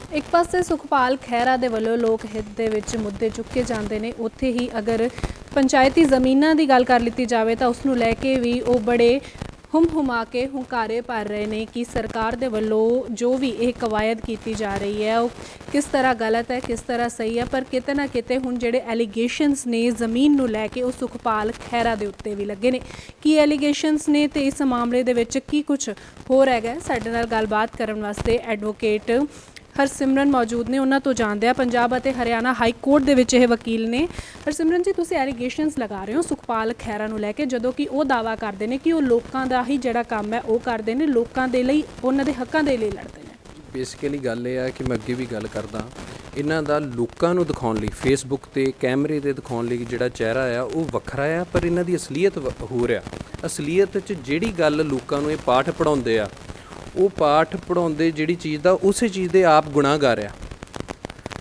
ਇੱਕ ਪਾਸੇ ਸੁਖਪਾਲ ਖਹਿਰਾ ਦੇ ਵੱਲੋਂ ਲੋਕ ਹਿੱਤ ਦੇ ਵਿੱਚ ਮੁੱਦੇ ਚੁੱਕੇ ਜਾਂਦੇ ਨੇ, ਉੱਥੇ ਹੀ ਅਗਰ ਪੰਚਾਇਤੀ ਜ਼ਮੀਨਾਂ ਦੀ ਗੱਲ ਕਰ ਲਿੱਤੀ ਜਾਵੇ ਤਾਂ ਉਸ ਨੂੰ ਲੈ ਕੇ ਵੀ ਉਹ ਬੜੇ ਹੁਮਾ ਕੇ ਹੁੰਕਾਰੇ ਭਰ ਰਹੇ ਨੇ ਕਿ ਸਰਕਾਰ ਦੇ ਵੱਲੋਂ ਜੋ ਵੀ ਇਹ ਕਵਾਇਦ ਕੀਤੀ ਜਾ ਰਹੀ ਹੈ ਉਹ ਕਿਸ ਤਰ੍ਹਾਂ ਗਲਤ ਹੈ, ਕਿਸ ਤਰ੍ਹਾਂ ਸਹੀ ਹੈ। ਪਰ ਕਿਤੇ ਨਾ ਕਿਤੇ ਹੁਣ ਜਿਹੜੇ ਐਲੀਗੇਸ਼ਨਸ ਨੇ ਜ਼ਮੀਨ ਨੂੰ ਲੈ ਕੇ ਉਹ ਸੁਖਪਾਲ ਖਹਿਰਾ ਦੇ ਉੱਤੇ ਵੀ ਲੱਗੇ ਨੇ। ਕੀ ਐਲੀਗੇਸ਼ਨਸ ਨੇ ਤੇ ਇਸ ਮਾਮਲੇ ਦੇ ਵਿੱਚ ਕੀ ਕੁਝ ਹੋ ਰਿਹਾ ਹੈ, ਸਾਡੇ ਨਾਲ ਗੱਲਬਾਤ ਕਰਨ ਵਾਸਤੇ ਐਡਵੋਕੇਟ ਹਰਸਿਮਰਨ ਮੌਜੂਦ ਨੇ। ਉਹਨਾਂ ਤੋਂ ਜਾਣਦੇ ਆ, ਪੰਜਾਬ ਅਤੇ ਹਰਿਆਣਾ ਹਾਈ ਕੋਰਟ ਦੇ ਵਿੱਚ ਇਹ ਵਕੀਲ ਨੇ। ਹਰਸਿਮਰਨ ਜੀ, ਤੁਸੀਂ ਐਲੀਗੇਸ਼ਨਸ ਲਗਾ ਰਹੇ ਹੋ ਸੁਖਪਾਲ ਖਹਿਰਾ ਨੂੰ ਲੈ ਕੇ, ਜਦੋਂ ਕਿ ਉਹ ਦਾਅਵਾ ਕਰਦੇ ਨੇ ਕਿ ਉਹ ਲੋਕਾਂ ਦਾ ਹੀ ਜਿਹੜਾ ਕੰਮ ਹੈ ਉਹ ਕਰਦੇ ਨੇ, ਲੋਕਾਂ ਦੇ ਲਈ, ਉਹਨਾਂ ਦੇ ਹੱਕਾਂ ਦੇ ਲਈ ਲੜਦੇ ਨੇ। ਬੇਸਿਕਲੀ ਗੱਲ ਇਹ ਆ ਕਿ ਮੈਂ ਅੱਗੇ ਵੀ ਗੱਲ ਕਰਦਾ, ਇਹਨਾਂ ਦਾ ਲੋਕਾਂ ਨੂੰ ਦਿਖਾਉਣ ਲਈ, ਫੇਸਬੁੱਕ ਤੇ ਕੈਮਰੇ ਤੇ ਦਿਖਾਉਣ ਲਈ ਜਿਹੜਾ ਚਿਹਰਾ ਆ ਉਹ ਵੱਖਰਾ ਆ, ਪਰ ਇਹਨਾਂ ਦੀ ਅਸਲੀਅਤ ਹੋ ਰਿਹਾ। ਅਸਲੀਅਤ 'ਚ ਜਿਹੜੀ ਗੱਲ ਲੋਕਾਂ ਨੂੰ ਇਹ ਪਾਠ ਪੜ੍ਹਾਉਂਦੇ ਆ, ਉਹ ਪਾਠ ਪੜ੍ਹਾਉਂਦੇ ਜਿਹੜੀ ਚੀਜ਼ ਦਾ, ਉਸੇ ਚੀਜ਼ ਦੇ ਆਪ ਗੁਨਾਹਗਾਰ ਆ।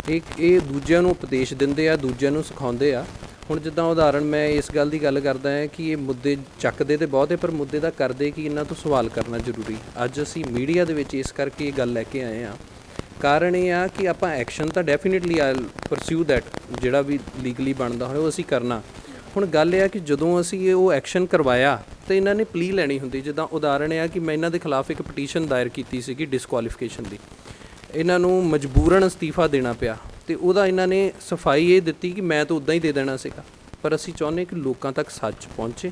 ਇਹ ਦੂਜਿਆਂ ਨੂੰ ਉਪਦੇਸ਼ ਦਿੰਦੇ ਆ, ਦੂਜਿਆਂ ਨੂੰ ਸਿਖਾਉਂਦੇ ਆ। ਹੁਣ ਜਿੱਦਾਂ ਉਦਾਹਰਣ ਮੈਂ ਇਸ ਗੱਲ ਦੀ ਗੱਲ ਕਰਦਾ ਹਾਂ ਕਿ ਇਹ ਮੁੱਦੇ ਚੱਕਦੇ ਤੇ ਬਹੁਤ ਹੈ, ਪਰ ਮੁੱਦੇ ਦਾ ਕਰਦੇ ਕਿ ਇਹਨਾਂ ਤੋਂ ਸਵਾਲ ਕਰਨਾ ਜ਼ਰੂਰੀ। ਅੱਜ ਅਸੀਂ ਮੀਡੀਆ ਦੇ ਵਿੱਚ ਇਸ ਕਰਕੇ ਇਹ ਗੱਲ ਲੈ ਕੇ ਆਏ ਹਾਂ। ਕਾਰਨ ਇਹ ਆ ਕਿ ਆਪਾਂ ਐਕਸ਼ਨ ਤਾਂ ਡੈਫੀਨੇਟਲੀ ਆਈ ਪਰਸਿਊ ਦੈਟ, ਜਿਹੜਾ ਵੀ ਲੀਗਲੀ ਬਣਦਾ ਹੋਇਆ ਉਹ ਅਸੀਂ ਕਰਨਾ। ਹੁਣ ਗੱਲ ਇਹ ਆ ਕਿ ਜਦੋਂ ਅਸੀਂ ਉਹ ਐਕਸ਼ਨ ਕਰਵਾਇਆ ਤਾਂ ਇਹਨਾਂ ਨੇ ਪਲੀ ਲੈਣੀ ਹੁੰਦੀ। ਜਿੱਦਾਂ ਉਦਾਹਰਣ ਇਹ ਆ ਕਿ ਮੈਂ ਇਹਨਾਂ ਦੇ ਖਿਲਾਫ ਇੱਕ ਪਟੀਸ਼ਨ ਦਾਇਰ ਕੀਤੀ ਸੀਗੀ ਡਿਸਕੁਆਲੀਫਿਕੇਸ਼ਨ ਦੀ, ਇਹਨਾਂ ਨੂੰ ਮਜਬੂਰਨ ਅਸਤੀਫਾ ਦੇਣਾ ਪਿਆ, ਅਤੇ ਉਹਦਾ ਇਹਨਾਂ ਨੇ ਸਫਾਈ ਇਹ ਦਿੱਤੀ ਕਿ ਮੈਂ ਤਾਂ ਉੱਦਾਂ ਹੀ ਦੇ ਦੇਣਾ ਸੀਗਾ। ਪਰ ਅਸੀਂ ਚਾਹੁੰਦੇ ਕਿ ਲੋਕਾਂ ਤੱਕ ਸੱਚ ਪਹੁੰਚੇ,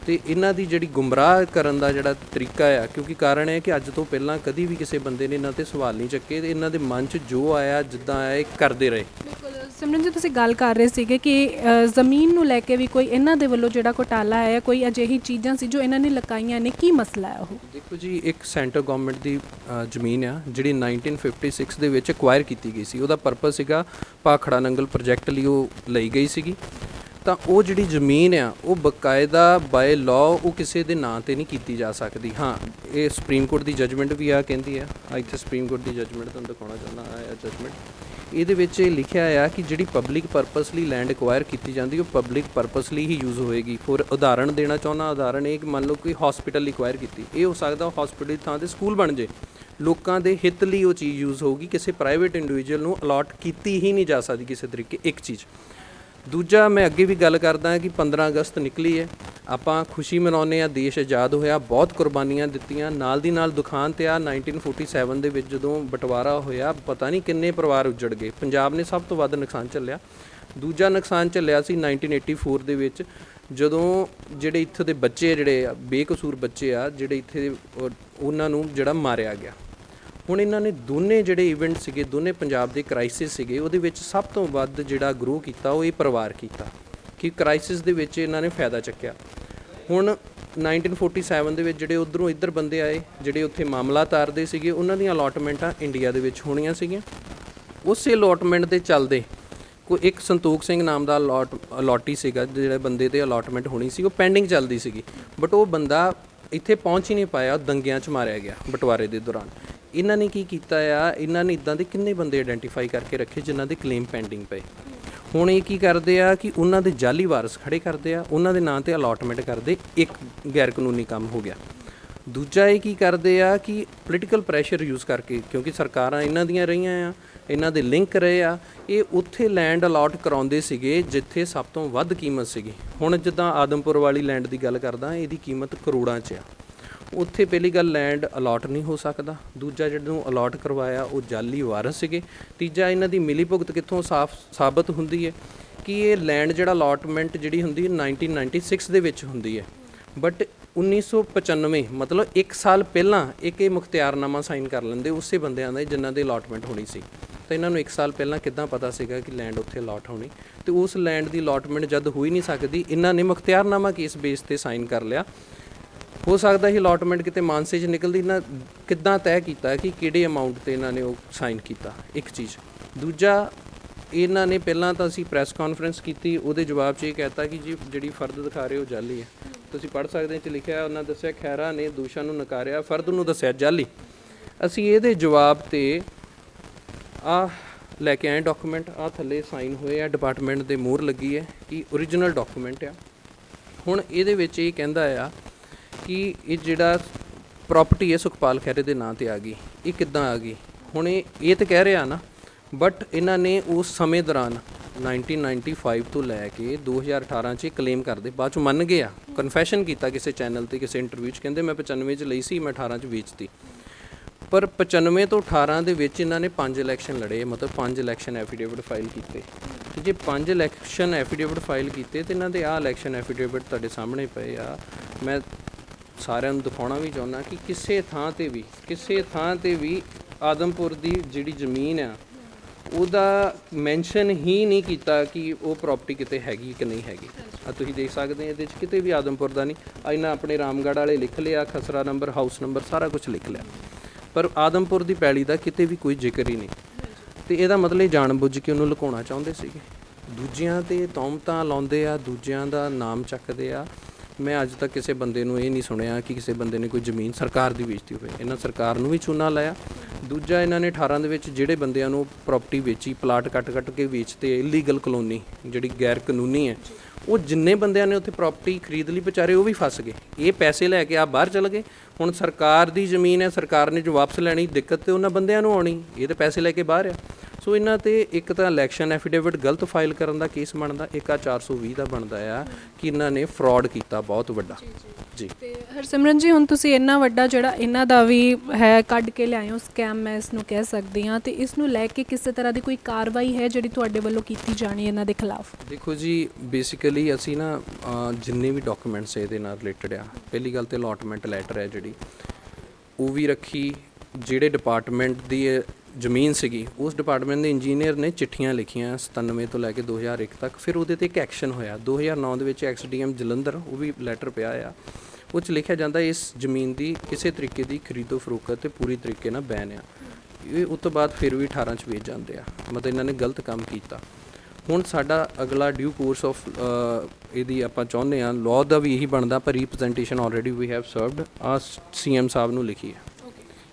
ਅਤੇ ਇਹਨਾਂ ਦੀ ਜਿਹੜੀ ਗੁੰਮਰਾਹ ਕਰਨ ਦਾ ਜਿਹੜਾ ਤਰੀਕਾ ਆ, ਕਿਉਂਕਿ ਕਾਰਨ ਹੈ ਕਿ ਅੱਜ ਤੋਂ ਪਹਿਲਾਂ ਕਦੀ ਵੀ ਕਿਸੇ ਬੰਦੇ ਨੇ ਇਹਨਾਂ 'ਤੇ ਸਵਾਲ ਨਹੀਂ ਚੱਕੇ, ਅਤੇ ਇਹਨਾਂ ਦੇ ਮਨ 'ਚ ਜੋ ਆਇਆ ਜਿੱਦਾਂ ਆਇਆ ਇਹ ਕਰਦੇ ਰਹੇ। ਬਿਲਕੁਲ ਸਿਮਰਨ ਜੀ, ਤੁਸੀਂ ਗੱਲ ਕਰ ਰਹੇ ਸੀਗੇ ਕਿ ਜ਼ਮੀਨ ਨੂੰ ਲੈ ਕੇ ਵੀ ਕੋਈ ਇਹਨਾਂ ਦੇ ਵੱਲੋਂ ਜਿਹੜਾ ਘੁਟਾਲਾ ਹੈ, ਕੋਈ ਅਜਿਹੀ ਚੀਜ਼ਾਂ ਸੀ ਜੋ ਇਹਨਾਂ ਨੇ ਲਕਾਈਆਂ ਨੇ, ਕੀ ਮਸਲਾ ਹੈ ਉਹ? ਦੇਖੋ ਜੀ, ਇੱਕ ਸੈਂਟਰ ਗੌਰਮੈਂਟ ਦੀ ਜ਼ਮੀਨ ਆ ਜਿਹੜੀ 1956 ਦੇ ਵਿੱਚ ਐਕਵਾਇਰ ਕੀਤੀ ਗਈ ਸੀ। ਉਹਦਾ ਪਰਪਸ ਸੀਗਾ ਭਾਖੜਾ ਨੰਗਲ ਪ੍ਰੋਜੈਕਟ ਲਈ ਉਹ ਲਈ ਗਈ ਸੀਗੀ। ਤਾਂ ਉਹ ਜਿਹੜੀ ਜ਼ਮੀਨ ਆ ਉਹ ਬਕਾਇਦਾ ਬਾਏ ਲਾਅ ਉਹ ਕਿਸੇ ਦੇ ਨਾਂ 'ਤੇ ਨਹੀਂ ਕੀਤੀ ਜਾ ਸਕਦੀ। ਹਾਂ, ਇਹ ਸੁਪਰੀਮ ਕੋਰਟ ਦੀ ਜਜਮੈਂਟ ਵੀ ਆ ਕਹਿੰਦੀ ਆ, ਇੱਥੇ ਸੁਪਰੀਮ ਕੋਰਟ ਦੀ ਜਜਮੈਂਟ ਤੁਹਾਨੂੰ ਦਿਖਾਉਣਾ ਚਾਹੁੰਦਾ ਆ ਜਜਮੈਂਟ। ਇਹਦੇ ਵਿੱਚ ਇਹ ਲਿਖਿਆ ਆ ਕਿ ਜਿਹੜੀ ਪਬਲਿਕ ਪਰਪਸ ਲਈ ਲੈਂਡ ਐਕਵਾਇਰ ਕੀਤੀ ਜਾਂਦੀ ਉਹ ਪਬਲਿਕ ਪਰਪਸ ਲਈ ਹੀ ਯੂਜ਼ ਹੋਏਗੀ। ਫੋਰ ਉਦਾਹਰਣ ਦੇਣਾ ਚਾਹੁੰਦਾ, ਉਦਾਹਰਣ ਇਹ ਕਿ ਮੰਨ ਲਓ ਕੋਈ ਹਸਪੀਟਲ ਐਕਵਾਇਰ ਕੀਤੀ, ਇਹ ਹੋ ਸਕਦਾ ਹਸਪੀਟਲ ਦੀ ਥਾਂ 'ਤੇ ਸਕੂਲ ਬਣ ਜੇ, ਲੋਕਾਂ ਦੇ ਹਿੱਤ ਲਈ ਉਹ ਚੀਜ਼ ਯੂਜ਼ ਹੋਊਗੀ, ਕਿਸੇ ਪ੍ਰਾਈਵੇਟ ਇੰਡੀਵਿਜੂਅਲ ਨੂੰ ਅਲਾਟ ਕੀਤੀ ਹੀ ਨਹੀਂ ਜਾ ਸਕਦੀ ਕਿਸੇ ਤਰੀਕੇ। ਇੱਕ ਚੀਜ਼। ਦੂਜਾ, ਮੈਂ ਅੱਗੇ ਵੀ ਗੱਲ ਕਰਦਾ ਕਿ 15 ਅਗਸਤ ਨਿਕਲੀ ਹੈ, ਆਪਾਂ ਖੁਸ਼ੀ ਮਨਾਉਂਦੇ ਹਾਂ, ਦੇਸ਼ ਆਜ਼ਾਦ ਹੋਇਆ, ਬਹੁਤ ਕੁਰਬਾਨੀਆਂ ਦਿੱਤੀਆਂ। ਨਾਲ ਦੀ ਨਾਲ ਦੁਖਾਂਤ ਤੇ ਆ 1947 ਦੇ ਵਿੱਚ ਜਦੋਂ ਬਟਵਾਰਾ ਹੋਇਆ, ਪਤਾ ਨਹੀਂ ਕਿੰਨੇ ਪਰਿਵਾਰ ਉੱਜੜ ਗਏ। ਪੰਜਾਬ ਨੇ ਸਭ ਤੋਂ ਵੱਧ ਨੁਕਸਾਨ ਝੱਲਿਆ। ਦੂਜਾ ਨੁਕਸਾਨ ਝੱਲਿਆ ਸੀ 1984 ਦੇ ਵਿੱਚ, ਜਦੋਂ ਜਿਹੜੇ ਇੱਥੇ ਦੇ ਬੱਚੇ ਜਿਹੜੇ ਆ, ਬੇਕਸੂਰ ਬੱਚੇ ਆ ਜਿਹੜੇ ਇੱਥੇ, ਉਹਨਾਂ ਨੂੰ ਜਿਹੜਾ ਮਾਰਿਆ ਗਿਆ। ਹੁਣ ਇਹਨਾਂ ਨੇ ਦੋਨੇ ਜਿਹੜੇ ਇਵੈਂਟ ਸੀਗੇ, ਦੋਨੇ ਪੰਜਾਬ ਦੇ ਕ੍ਰਾਈਸਿਸ ਸੀਗੇ, ਉਹਦੇ ਵਿੱਚ ਸਭ ਤੋਂ ਵੱਧ ਜਿਹੜਾ ਗਰੋ ਕੀਤਾ ਉਹ ਇਹ ਪਰਿਵਾਰ ਕੀਤਾ, ਕਿ ਕ੍ਰਾਈਸਿਸ ਦੇ ਵਿੱਚ ਇਹਨਾਂ ਨੇ ਫਾਇਦਾ ਚੱਕਿਆ। ਹੁਣ 1947 ਦੇ ਵਿੱਚ ਜਿਹੜੇ ਉੱਧਰੋਂ ਇੱਧਰ ਬੰਦੇ ਆਏ, ਜਿਹੜੇ ਉੱਥੇ ਮਾਮਲਾ ਤਾਰਦੇ ਸੀਗੇ, ਉਹਨਾਂ ਦੀਆਂ ਅਲਾਟਮੈਂਟਾਂ ਇੰਡੀਆ ਦੇ ਵਿੱਚ ਹੋਣੀਆਂ ਸੀਗੀਆਂ। ਉਸੇ ਅਲਾਟਮੈਂਟ ਦੇ ਚੱਲਦੇ ਕੋਈ ਇੱਕ ਸੰਤੋਖ ਸਿੰਘ ਨਾਮ ਦਾ ਅਲਾਟੀ ਸੀਗਾ, ਜਿਹੜੇ ਬੰਦੇ 'ਤੇ ਅਲਾਟਮੈਂਟ ਹੋਣੀ ਸੀ, ਉਹ ਪੈਂਡਿੰਗ ਚੱਲਦੀ ਸੀਗੀ, ਬਟ ਉਹ ਬੰਦਾ ਇੱਥੇ ਪਹੁੰਚ ਹੀ ਨਹੀਂ ਪਾਇਆ, ਦੰਗਿਆਂ 'ਚ ਮਾਰਿਆ ਗਿਆ ਬਟਵਾਰੇ ਦੇ ਦੌਰਾਨ। ਇਹਨਾਂ ਨੇ ਕੀ ਕੀਤਾ ਆ, ਇਹਨਾਂ ਨੇ ਇੱਦਾਂ ਦੇ ਕਿੰਨੇ ਬੰਦੇ ਆਈਡੈਂਟੀਫਾਈ ਕਰਕੇ ਰੱਖੇ ਜਿਨ੍ਹਾਂ ਦੇ ਕਲੇਮ ਪੈਂਡਿੰਗ ਪਏ। ਹੁਣ ਇਹ ਕੀ ਕਰਦੇ ਆ ਕਿ ਉਹਨਾਂ ਦੇ ਜਾਲੀ ਵਾਰਸ ਖੜੇ ਕਰਦੇ ਆ, ਉਹਨਾਂ ਦੇ ਨਾਂ 'ਤੇ ਅਲਾਟਮੈਂਟ ਕਰਦੇ, ਇੱਕ ਗੈਰ ਕਾਨੂੰਨੀ ਕੰਮ ਹੋ ਗਿਆ। ਦੂਜਾ ਇਹ ਕੀ ਕਰਦੇ ਆ ਕਿ ਪੋਲੀਟੀਕਲ ਪ੍ਰੈਸ਼ਰ ਯੂਜ਼ ਕਰਕੇ, ਕਿਉਂਕਿ ਸਰਕਾਰਾਂ ਇਹਨਾਂ ਦੀਆਂ ਰਹੀਆਂ ਆ, ਇਹਨਾਂ ਦੇ ਲਿੰਕ ਰਹੇ ਆ, ਇਹ ਉੱਥੇ ਲੈਂਡ ਅਲਾਟ ਕਰਾਉਂਦੇ ਸੀਗੇ ਜਿੱਥੇ ਸਭ ਤੋਂ ਵੱਧ ਕੀਮਤ ਸੀਗੀ। ਹੁਣ ਜਿੱਦਾਂ ਆਦਮਪੁਰ ਵਾਲੀ ਲੈਂਡ ਦੀ ਗੱਲ ਕਰਦਾ, ਇਹਦੀ ਕੀਮਤ ਕਰੋੜਾਂ 'ਚ ਆ। ਉੱਥੇ ਪਹਿਲੀ ਗੱਲ ਲੈਂਡ ਅਲਾਟ ਨਹੀਂ ਹੋ ਸਕਦਾ। ਦੂਜਾ, ਜਿਹਨੂੰ ਅਲਾਟ ਕਰਵਾਇਆ ਉਹ ਜਾਲੀ ਵਾਰਸ ਸੀਗੇ। ਤੀਜਾ, ਇਹਨਾਂ ਦੀ ਮਿਲੀ ਭੁਗਤ ਕਿੱਥੋਂ ਸਾਬਤ ਹੁੰਦੀ ਹੈ ਕਿ ਇਹ ਲੈਂਡ ਜਿਹੜਾ ਅਲਾਟਮੈਂਟ ਜਿਹੜੀ ਹੁੰਦੀ ਹੈ 1996 ਦੇ ਵਿੱਚ ਹੁੰਦੀ ਹੈ, ਬਟ 1995 ਮਤਲਬ 1 ਸਾਲ ਪਹਿਲਾਂ ਇੱਕ ਇਹ ਮੁਖਤਿਆਰਨਾਮਾ ਸਾਈਨ ਕਰ ਲੈਂਦੇ ਉਸੇ ਬੰਦਿਆਂ ਦਾ ਜਿਨ੍ਹਾਂ ਦੀ ਅਲਾਟਮੈਂਟ ਹੋਣੀ ਸੀ। ਤਾਂ ਇਹਨਾਂ ਨੂੰ 1 ਸਾਲ ਪਹਿਲਾਂ ਕਿੱਦਾਂ ਪਤਾ ਸੀਗਾ ਕਿ ਲੈਂਡ ਉੱਥੇ ਅਲਾਟ ਹੋਣੀ, ਅਤੇ ਉਸ ਲੈਂਡ ਦੀ ਅਲਾਟਮੈਂਟ ਜਦ ਹੋ ਹੀ ਨਹੀਂ ਸਕਦੀ, ਇਹਨਾਂ ਨੇ ਮੁਖਤਿਆਰਨਾਮਾ ਕਿਸ ਬੇਸ 'ਤੇ ਸਾਈਨ ਕਰ ਲਿਆ। ਹੋ ਸਕਦਾ ਸੀ ਅਲਾਟਮੈਂਟ ਕਿਤੇ ਮਾਨਸੇ 'ਚ ਨਿਕਲਦੀ, ਇਹਨਾਂ ਕਿੱਦਾਂ ਤੈਅ ਕੀਤਾ ਕਿ ਕਿਹੜੇ ਅਮਾਊਂਟ 'ਤੇ ਇਹਨਾਂ ਨੇ ਉਹ ਸਾਈਨ ਕੀਤਾ, ਇੱਕ ਚੀਜ਼। ਦੂਜਾ, ਇਹਨਾਂ ਨੇ ਪਹਿਲਾਂ ਤਾਂ ਅਸੀਂ ਪ੍ਰੈਸ ਕਾਨਫਰੰਸ ਕੀਤੀ, ਉਹਦੇ ਜਵਾਬ 'ਚ ਇਹ ਕਹਿਤਾ ਕਿ ਜੀ ਜਿਹੜੀ ਫਰਦ ਦਿਖਾ ਰਹੇ ਉਹ ਜਾਲੀ ਹੈ। ਤੁਸੀਂ ਪੜ੍ਹ ਸਕਦੇ ਹੋ, 'ਚ ਲਿਖਿਆ ਉਹਨਾਂ ਦੱਸਿਆ ਖਹਿਰਾ ਨੇ ਦੋਸ਼ਾਂ ਨੂੰ ਨਕਾਰਿਆ, ਫਰਦ ਨੂੰ ਦੱਸਿਆ ਜਾਲੀ। ਅਸੀਂ ਇਹਦੇ ਜਵਾਬ 'ਤੇ ਆਹ ਲੈ ਕੇ ਆਏ ਡਾਕੂਮੈਂਟ, ਆਹ ਥੱਲੇ ਸਾਈਨ ਹੋਏ ਆ, ਡਿਪਾਰਟਮੈਂਟ ਦੇ ਮੋਹਰ ਲੱਗੀ ਹੈ ਕਿ ਓਰੀਜਨਲ ਡਾਕੂਮੈਂਟ ਆ। ਹੁਣ ਇਹਦੇ ਵਿੱਚ ਇਹ ਕਹਿੰਦਾ ਆ ਕਿ ਇਹ ਜਿਹੜਾ ਪ੍ਰਾਪਰਟੀ ਹੈ ਸੁਖਪਾਲ ਖਹਿਰੇ ਦੇ ਨਾਂ 'ਤੇ ਆ ਗਈ। ਇਹ ਕਿੱਦਾਂ ਆ ਗਈ? ਹੁਣ ਇਹ ਤਾਂ ਕਹਿ ਰਿਹਾ ਨਾ, ਬਟ ਇਹਨਾਂ ਨੇ ਉਸ ਸਮੇਂ ਦੌਰਾਨ 1995 ਤੋਂ ਲੈ ਕੇ 2018 'ਚ ਕਲੇਮ ਕਰਦੇ, ਬਾਅਦ 'ਚ ਮੰਨ ਗਏ ਆ, ਕਨਫੈਸ਼ਨ ਕੀਤਾ ਕਿਸੇ ਚੈਨਲ ਤੇ ਕਿਸੇ ਇੰਟਰਵਿਊ 'ਚ, ਕਹਿੰਦੇ ਮੈਂ 95 'ਚ ਲਈ ਸੀ, ਮੈਂ 18 'ਚ ਵੇਚਤੀ। ਪਰ 95 ਤੋਂ 18 ਦੇ ਵਿੱਚ ਇਹਨਾਂ ਨੇ 5 ਇਲੈਕਸ਼ਨ ਲੜੇ, ਮਤਲਬ 5 ਇਲੈਕਸ਼ਨ ਐਫੀਡੇਵਿਟ ਫਾਈਲ ਕੀਤੇ। ਤੇ ਜੇ 5 ਇਲੈਕਸ਼ਨ ਐਫੀਡੇਵਿਟ ਫਾਈਲ ਕੀਤੇ ਤੇ ਇਹਨਾਂ ਦੇ ਆਹ ਇਲੈਕਸ਼ਨ ਐਫੀਡੇਵਿਟ ਤੁਹਾਡੇ ਸਾਹਮਣੇ ਪਏ ਆ। ਮੈਂ ਸਾਰਿਆਂ ਨੂੰ ਦਿਖਾਉਣਾ ਵੀ ਚਾਹੁੰਦਾ ਕਿ ਕਿਸੇ ਥਾਂ ਤੇ ਵੀ ਆਦਮਪੁਰ ਦੀ ਜਿਹੜੀ ਜ਼ਮੀਨ ਆ ਉਹਦਾ ਮੈਂਸ਼ਨ ਹੀ ਨਹੀਂ ਕੀਤਾ ਕਿ ਉਹ ਪ੍ਰਾਪਰਟੀ ਕਿਤੇ ਹੈਗੀ ਕਿ ਨਹੀਂ ਹੈਗੀ। ਆ ਤੁਸੀਂ ਦੇਖ ਸਕਦੇ ਆ ਇਹਦੇ 'ਚ ਕਿਤੇ ਵੀ ਆਦਮਪੁਰ ਦਾ ਨਹੀਂ। ਇਹਨਾਂ ਆਪਣੇ ਰਾਮਗੜ੍ਹ ਵਾਲੇ ਲਿਖ ਲਿਆ, ਖਸਰਾ ਨੰਬਰ, ਹਾਊਸ ਨੰਬਰ, ਸਾਰਾ ਕੁਝ ਲਿਖ ਲਿਆ, ਪਰ ਆਦਮਪੁਰ ਦੀ ਪੈਲੀ ਦਾ ਕਿਤੇ ਵੀ ਕੋਈ ਜ਼ਿਕਰ ਹੀ ਨਹੀਂ। ਤੇ ਇਹਦਾ ਮਤਲਬ ਜਾਣਬੁੱਝ ਕੇ ਉਹਨੂੰ ਲੁਕਾਉਣਾ ਚਾਹੁੰਦੇ ਸੀਗੇ। ਦੂਜਿਆਂ ਤੇ ਤੌਮਤਾਂ ਲਾਉਂਦੇ ਆ, ਦੂਜਿਆਂ ਦਾ ਨਾਮ ਚੱਕਦੇ ਆ। ਮੈਂ ਅੱਜ ਤੱਕ ਕਿਸੇ ਬੰਦੇ ਨੂੰ ਇਹ ਨਹੀਂ ਸੁਣਿਆ ਕਿ ਕਿਸੇ ਬੰਦੇ ਨੇ ਕੋਈ ਜ਼ਮੀਨ ਸਰਕਾਰ ਦੀ ਵੇਚਤੀ ਹੋਵੇ। ਇਹਨਾਂ ਸਰਕਾਰ ਨੂੰ ਵੀ ਚੂਨਾ ਲਾਇਆ। ਦੂਜਾ, ਇਹਨਾਂ ਨੇ 18 ਦੇ ਵਿੱਚ ਜਿਹੜੇ ਬੰਦਿਆਂ ਨੂੰ ਪ੍ਰਾਪਰਟੀ ਵੇਚੀ, ਪਲਾਟ ਕੱਟ ਕੇ ਵੇਚਤੇ, ਇਲੀਗਲ ਕਲੋਨੀ ਜਿਹੜੀ ਗੈਰ ਕਾਨੂੰਨੀ ਹੈ, ਉਹ ਜਿੰਨੇ ਬੰਦਿਆਂ ਨੇ ਉੱਥੇ ਪ੍ਰਾਪਰਟੀ ਖਰੀਦ ਲਈ ਵਿਚਾਰੇ ਉਹ ਵੀ ਫਸ ਗਏ। ਇਹ ਪੈਸੇ ਲੈ ਕੇ ਆ ਬਾਹਰ ਚਲ ਗਏ। ਹੁਣ ਸਰਕਾਰ ਦੀ ਜ਼ਮੀਨ ਹੈ, ਸਰਕਾਰ ਨੇ ਜੋ ਵਾਪਸ ਲੈਣੀ, ਦਿੱਕਤ ਤੇ ਉਹਨਾਂ ਬੰਦਿਆਂ ਨੂੰ ਆਉਣੀ, ਇਹ ਤਾਂ ਪੈਸੇ ਲੈ ਕੇ ਬਾਹਰ ਆ। ਸੋ ਇਹਨਾਂ ਤੇ ਇੱਕ ਤਾਂ ਇਲੈਕਸ਼ਨ ਐਫੀਡੇਵਿਟ ਗਲਤ ਫਾਈਲ ਕਰਨ ਦਾ ਕੇਸ ਬਣਦਾ, ਇੱਕ ਆ 420 ਦਾ ਬਣਦਾ ਆ ਕਿ ਇਹਨਾਂ ਨੇ ਫਰਾਡ ਕੀਤਾ ਬਹੁਤ ਵੱਡਾ। ਜੀ ਤੇ ਹਰਸਿਮਰਨ ਜੀ, ਹੁਣ ਤੁਸੀਂ ਇੰਨਾ ਵੱਡਾ ਜਿਹੜਾ ਇਹਨਾਂ ਦਾ ਵੀ ਹੈ ਕੱਢ ਕੇ ਲਿਆਏ ਹੋ ਸਕੈਮ, ਮੈਂ ਇਸ ਨੂੰ ਕਹਿ ਸਕਦੀ ਹਾਂ, ਤੇ ਇਸ ਨੂੰ ਲੈ ਕੇ ਕਿਸੇ ਤਰ੍ਹਾਂ ਦੀ ਕੋਈ ਕਾਰਵਾਈ ਹੈ ਜਿਹੜੀ ਤੁਹਾਡੇ ਵੱਲੋਂ ਕੀਤੀ ਜਾਣੀ ਇਹਨਾਂ ਦੇ ਖਿਲਾਫ? ਦੇਖੋ ਜੀ, ਬੇਸਿਕਲੀ ਅਸੀਂ ਨਾ ਜਿੰਨੇ ਵੀ ਡਾਕੂਮੈਂਟਸ ਇਹਦੇ ਨਾਲ ਰਿਲੇਟਡ ਆ, ਪਹਿਲੀ ਗੱਲ ਤੇ ਅਲਾਟਮੈਂਟ ਲੈਟਰ ਹੈ ਜਿਹੜੀ ਉਹ ਵੀ ਰੱਖੀ। ਜਿਹੜੇ ਡਿਪਾਰਟਮੈਂਟ ਦੀ ਜ਼ਮੀਨ ਸੀਗੀ ਉਸ ਡਿਪਾਰਟਮੈਂਟ ਦੇ ਇੰਜੀਨੀਅਰ ਨੇ ਚਿੱਠੀਆਂ ਲਿਖੀਆਂ 97 ਤੋਂ ਲੈ ਕੇ 2001 ਤੱਕ। ਫਿਰ ਉਹਦੇ ਤੇ ਇੱਕ ਐਕਸ਼ਨ ਹੋਇਆ 2009 ਦੇ ਵਿੱਚ, ਐਕਸਡੀਐਮ ਜਲੰਧਰ, ਉਹ ਵੀ ਲੈਟਰ ਪਿਆ ਆ। ਉਹ 'ਚ ਲਿਖਿਆ ਜਾਂਦਾ ਇਸ ਜ਼ਮੀਨ ਦੀ ਕਿਸੇ ਤਰੀਕੇ ਦੀ ਖਰੀਦੋ ਫਰੋਖਤ ਤੇ ਪੂਰੀ ਤਰੀਕੇ ਨਾਲ ਬੈਨ ਆ। ਇਹ ਉਸ ਤੋਂ ਬਾਅਦ ਫਿਰ ਵੀ 18 'ਚ ਵੇਚ ਜਾਂਦੇ ਆ, ਮਤਲਬ ਇਹਨਾਂ ਨੇ ਗਲਤ ਕੰਮ ਕੀਤਾ। ਹੁਣ ਸਾਡਾ ਅਗਲਾ ਡਿਊ ਕੋਰਸ ਆਫ ਇਹਦੀ ਆਪਾਂ ਚਾਹੁੰਦੇ ਹਾਂ, ਲਾਅ ਦਾ ਵੀ ਇਹੀ ਬਣਦਾ, ਪਰ ਰੀਪ੍ਰੈਜ਼ੈਂਟੇਸ਼ਨ ਆਲਰੇਡੀ ਵੀ ਹੈਵ ਸਰਵਡ ਆ ਸੀਐਮ ਸਾਹਿਬ ਨੂੰ ਲਿਖੀ ਹੈ।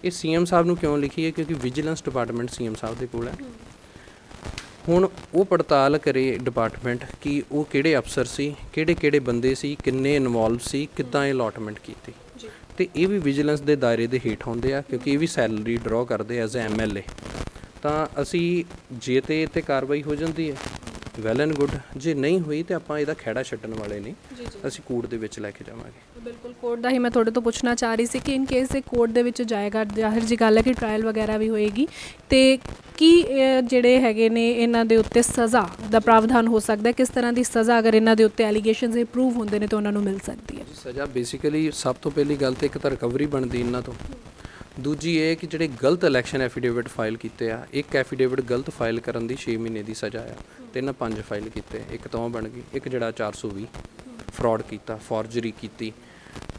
ਇਹ ਸੀਐਮ ਸਾਹਿਬ ਨੂੰ ਕਿਉਂ ਲਿਖੀ ਹੈ? ਕਿਉਂਕਿ ਵਿਜੀਲੈਂਸ ਡਿਪਾਰਟਮੈਂਟ ਸੀਐਮ ਸਾਹਿਬ ਦੇ ਕੋਲ ਹੈ। ਹੁਣ ਉਹ ਪੜਤਾਲ ਕਰੇ ਡਿਪਾਰਟਮੈਂਟ ਕਿ ਉਹ ਕਿਹੜੇ ਅਫਸਰ ਸੀ, ਕਿਹੜੇ ਬੰਦੇ ਸੀ, ਕਿੰਨੇ ਇਨਵੋਲਵ ਸੀ, ਕਿੱਦਾਂ ਇਹ ਅਲਾਟਮੈਂਟ ਕੀਤੀ। ਤੇ ਇਹ ਵੀ ਵਿਜੀਲੈਂਸ ਦੇ ਦਾਇਰੇ ਦੇ ਹੇਠ ਹੁੰਦੇ ਆ, ਕਿਉਂਕਿ ਇਹ ਵੀ ਸੈਲਰੀ ਡਰਾਅ ਕਰਦੇ ਐਜ਼ ਐ ਐਮਐਲਏ। ਤਾਂ ਅਸੀਂ ਜੇ ਤੇ ਇੱਥੇ ਕਾਰਵਾਈ ਹੋ ਜਾਂਦੀ ਹੈ ਵੈਲ ਐਂਡ ਗੁੱਡ, ਜੇ ਨਹੀਂ ਹੋਈ ਤੇ ਆਪਾਂ ਇਹਦਾ ਖਹਿੜਾ ਛੱਡਣ ਵਾਲੇ ਨਹੀਂ, ਅਸੀਂ ਕੋਰਟ ਦੇ ਵਿੱਚ ਲੈ ਕੇ ਜਾਵਾਂਗੇ। ਬਿਲਕੁਲ, ਕੋਰਟ ਦਾ ਹੀ ਮੈਂ ਤੁਹਾਡੇ ਤੋਂ ਪੁੱਛਣਾ ਚਾਹ ਰਹੀ ਸੀ ਕਿ ਇਨ ਕੇਸ ਇਹ ਕੋਰਟ ਦੇ ਵਿੱਚ ਜਾਏਗਾ, ਜ਼ਾਹਿਰ ਜੀ ਗੱਲ ਹੈ ਕਿ ਟ੍ਰਾਇਲ ਵਗੈਰਾ ਵੀ ਹੋਏਗੀ, ਤੇ ਕੀ ਜਿਹੜੇ ਹੈਗੇ ਨੇ ਇਹਨਾਂ ਦੇ ਉੱਤੇ ਸਜ਼ਾ ਦਾ ਪ੍ਰਾਵਧਾਨ ਹੋ ਸਕਦਾ ਹੈ? ਕਿਸ ਤਰ੍ਹਾਂ ਦੀ ਸਜ਼ਾ ਅਗਰ ਇਹਨਾਂ ਦੇ ਉੱਤੇ ਐਲੀਗੇਸ਼ਨਸ ਇਹ ਪ੍ਰੂਵ ਹੁੰਦੇ ਨੇ ਤਾਂ ਉਹਨਾਂ ਨੂੰ ਮਿਲ ਸਕਦੀ ਹੈ? ਸਜ਼ਾ ਬੇਸਿਕਲੀ ਸਭ ਤੋਂ ਪਹਿਲੀ ਗੱਲ ਤਾਂ ਇੱਕ ਤਾਂ ਰਿਕਵਰੀ ਬਣਦੀ ਇਹਨਾਂ ਤੋਂ। ਦੂਜੀ ਇਹ ਕਿ ਜਿਹੜੇ ਗਲਤ ਇਲੈਕਸ਼ਨ ਐਫੀਡੇਵਿਟ ਫਾਈਲ ਕੀਤੇ ਆ, ਇੱਕ ਐਫੀਡੇਵਿਟ ਗਲਤ ਫਾਈਲ ਕਰਨ ਦੀ 6 ਮਹੀਨੇ ਦੀ ਸਜ਼ਾ ਆ, ਤੇ ਇਹਨਾਂ 5 ਫਾਈਲ ਕੀਤੇ, ਇੱਕ ਤਾਂ ਉਹ ਬਣ ਗਈ। ਇੱਕ ਜਿਹੜਾ 420 ਫਰਾਡ ਕੀਤਾ, ਫੋਰਜਰੀ ਕੀਤੀ,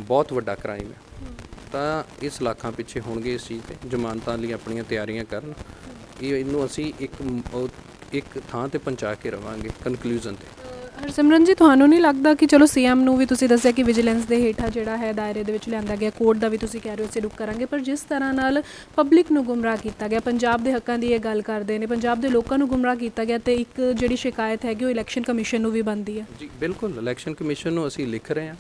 ਬਹੁਤ ਵੱਡਾ ਕ੍ਰਾਈਮ ਹੈ। ਤਾਂ ਇਸ ਲਾਖਾਂ ਪਿੱਛੇ ਹੋਣਗੇ ਇਸ ਚੀਜ਼ 'ਤੇ, ਜ਼ਮਾਨਤਾਂ ਲਈ ਆਪਣੀਆਂ ਤਿਆਰੀਆਂ ਕਰਨ। ਇਹਨੂੰ ਅਸੀਂ ਇੱਕ ਥਾਂ 'ਤੇ ਪਹੁੰਚਾ ਕੇ ਰਵਾਂਗੇ ਕਨਕਲੂਜਨ 'ਤੇ। ਹਰਸਿਮਰਨ ਜੀ, ਤੁਹਾਨੂੰ ਨਹੀਂ ਲੱਗਦਾ ਕਿ ਚਲੋ ਸੀਐਮ ਨੂੰ ਵੀ ਤੁਸੀਂ ਦੱਸਿਆ ਕਿ ਵਿਜੀਲੈਂਸ ਦੇ ਹੇਠਾਂ ਜਿਹੜਾ ਹੈ ਦਾਇਰੇ ਦੇ ਵਿੱਚ ਲਿਆਂਦਾ ਗਿਆ, ਕੋਰਟ ਦਾ ਵੀ ਤੁਸੀਂ ਕਹਿ ਰਹੇ ਹੋ ਅਸੀਂ ਰੁਕ ਕਰਾਂਗੇ, ਪਰ ਜਿਸ ਤਰ੍ਹਾਂ ਨਾਲ ਪਬਲਿਕ ਨੂੰ ਗੁੰਮਰਾਹ ਕੀਤਾ ਗਿਆ, ਪੰਜਾਬ ਦੇ ਹੱਕਾਂ ਦੀ ਇਹ ਗੱਲ ਕਰਦੇ ਨੇ, ਪੰਜਾਬ ਦੇ ਲੋਕਾਂ ਨੂੰ ਗੁੰਮਰਾਹ ਕੀਤਾ ਗਿਆ, ਤੇ ਇੱਕ ਜਿਹੜੀ ਸ਼ਿਕਾਇਤ ਹੈਗੀ ਉਹ ਇਲੈਕਸ਼ਨ ਕਮਿਸ਼ਨ ਨੂੰ ਵੀ ਬਣਦੀ ਹੈ? ਜੀ ਬਿਲਕੁਲ, ਇਲੈਕਸ਼ਨ ਕਮਿਸ਼ਨ ਨੂੰ ਅਸੀਂ ਲਿਖ ਰਹੇ ਹਾਂ